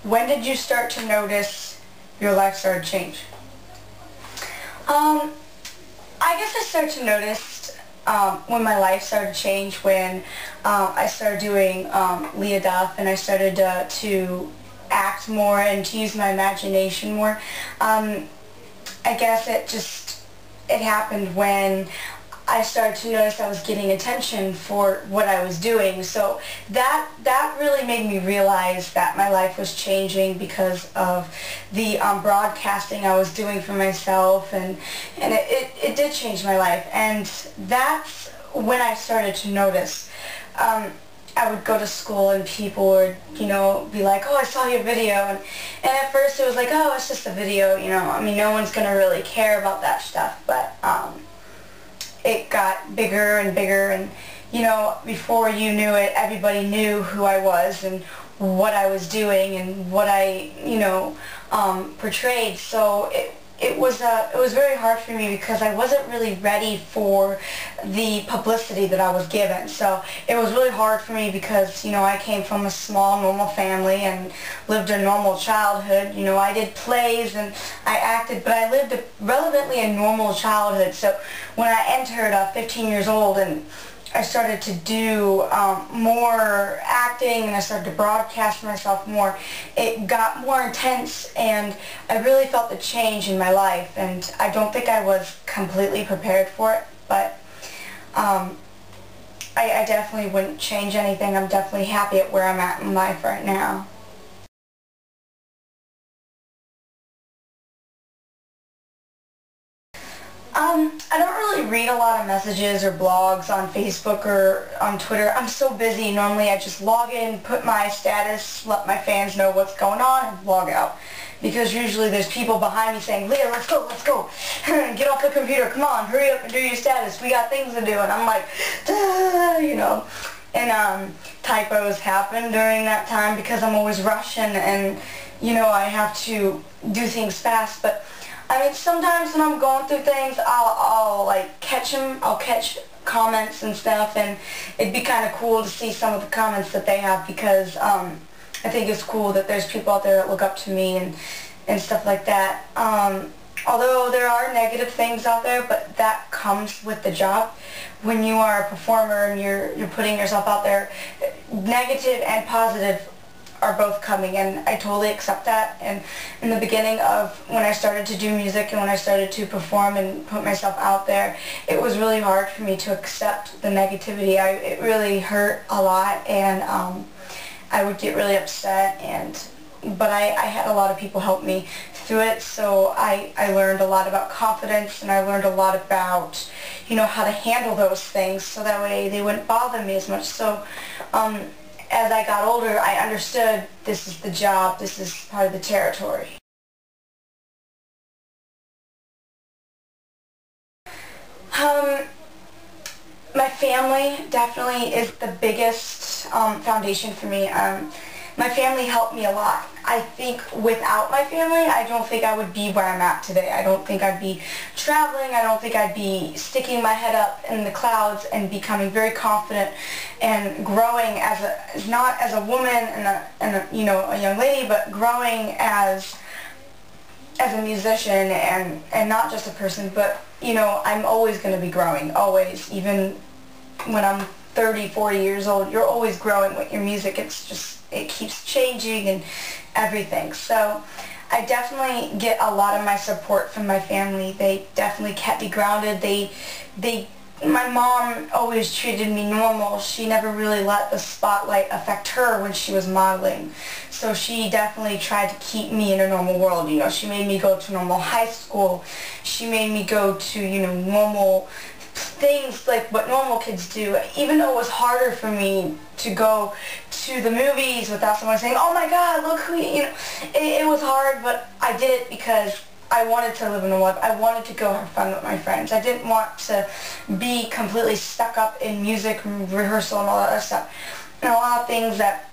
When did you start to notice your life started to change? I guess I started to notice when my life started to change when I started doing Lia and I started to act more and to use my imagination more. I guess it happened when I started to notice I was getting attention for what I was doing. So that really made me realize that my life was changing because of the broadcasting I was doing for myself, and it did change my life. And that's when I started to notice. I would go to school and people would, be like, oh, I saw your video. And at first it was like, oh, it's just a video, I mean, no one's going to really care about that stuff. But it got bigger and bigger, and before you knew it, everybody knew who I was and what I was doing and what I portrayed. So it was very hard for me because I wasn't really ready for the publicity that I was given. So it was really hard for me because I came from a small normal family and lived a normal childhood. I did plays and I acted, but I lived relatively a normal childhood. So when I entered 15 years old and I started to do more acting and I started to broadcast myself more, it got more intense and I really felt the change in my life, and I don't think I was completely prepared for it, but I definitely wouldn't change anything. I'm definitely happy at where I'm at in life right now. I don't really read a lot of messages or blogs on Facebook or on Twitter. I'm so busy. Normally I just log in, put my status, let my fans know what's going on, and log out. Because usually there's people behind me saying, Leah, let's go. Get off the computer, come on, hurry up and do your status. We got things to do. And I'm like, duh, And typos happen during that time because I'm always rushing and, I have to do things fast. But I mean, sometimes when I'm going through things, I'll like catch them. I'll catch comments and stuff, and it'd be kind of cool to see some of the comments that they have because I think it's cool that there's people out there that look up to me and stuff like that. Although there are negative things out there, but that comes with the job. When you are a performer and you're putting yourself out there, negative and positive are both coming, and I totally accept that. And in the beginning of when I started to do music and when I started to perform and put myself out there, it was really hard for me to accept the negativity. It really hurt a lot, and I would get really upset, but I had a lot of people help me through it, so I learned a lot about confidence, and I learned a lot about how to handle those things so that way they wouldn't bother me as much. So as I got older, I understood this is the job, this is part of the territory. My family definitely is the biggest foundation for me. My family helped me a lot. I think without my family, I don't think I would be where I'm at today. I don't think I'd be traveling. I don't think I'd be sticking my head up in the clouds and becoming very confident and growing not as a woman and a young lady, but growing as a musician and not just a person. But I'm always going to be growing, always. Even when I'm 30, 40 years old, you're always growing with your music. It keeps changing and everything. So I definitely get a lot of my support from my family. They definitely kept me grounded. My mom always treated me normal. She never really let the spotlight affect her when she was modeling. So she definitely tried to keep me in a normal world. She made me go to normal high school. She made me go to, normal things like what normal kids do, even though it was harder for me to go to the movies without someone saying, oh my God, look who it was hard, but I did it because I wanted to live in the world. I wanted to go have fun with my friends. I didn't want to be completely stuck up in music and rehearsal and all that other stuff. And a lot of things that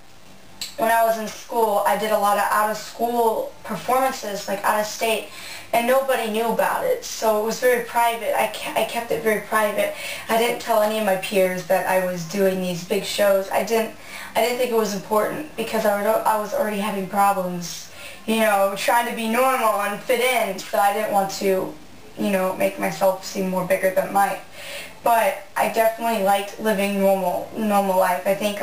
when I was in school, I did a lot of out-of-school performances, like out-of-state, and nobody knew about it. So it was very private. I kept it very private. I didn't tell any of my peers that I was doing these big shows. I didn't think it was important because I was already having problems, you know, trying to be normal and fit in. So I didn't want to, you know, make myself seem more bigger than life. But I definitely liked living normal life. I think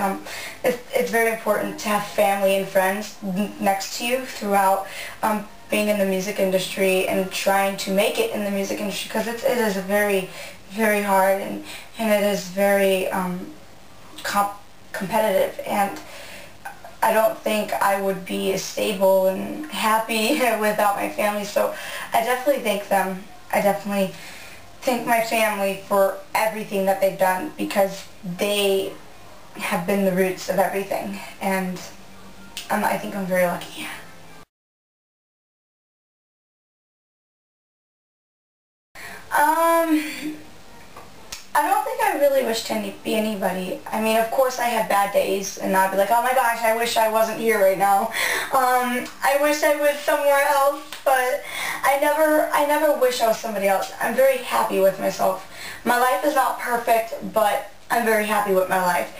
it's very important to have family and friends next to you throughout being in the music industry and trying to make it in the music industry, because it is a very, very hard and it is very competitive, and I don't think I would be as stable and happy without my family. So I definitely thank them. I definitely thank my family for everything that they've done, because they have been the roots of everything, and I think I'm very lucky. I don't think I really wish to be anybody. I mean, of course I have bad days, and I'd be like, oh my gosh, I wish I wasn't here right now. I wish I was somewhere else, but I never wish I was somebody else. I'm very happy with myself. My life is not perfect, but I'm very happy with my life.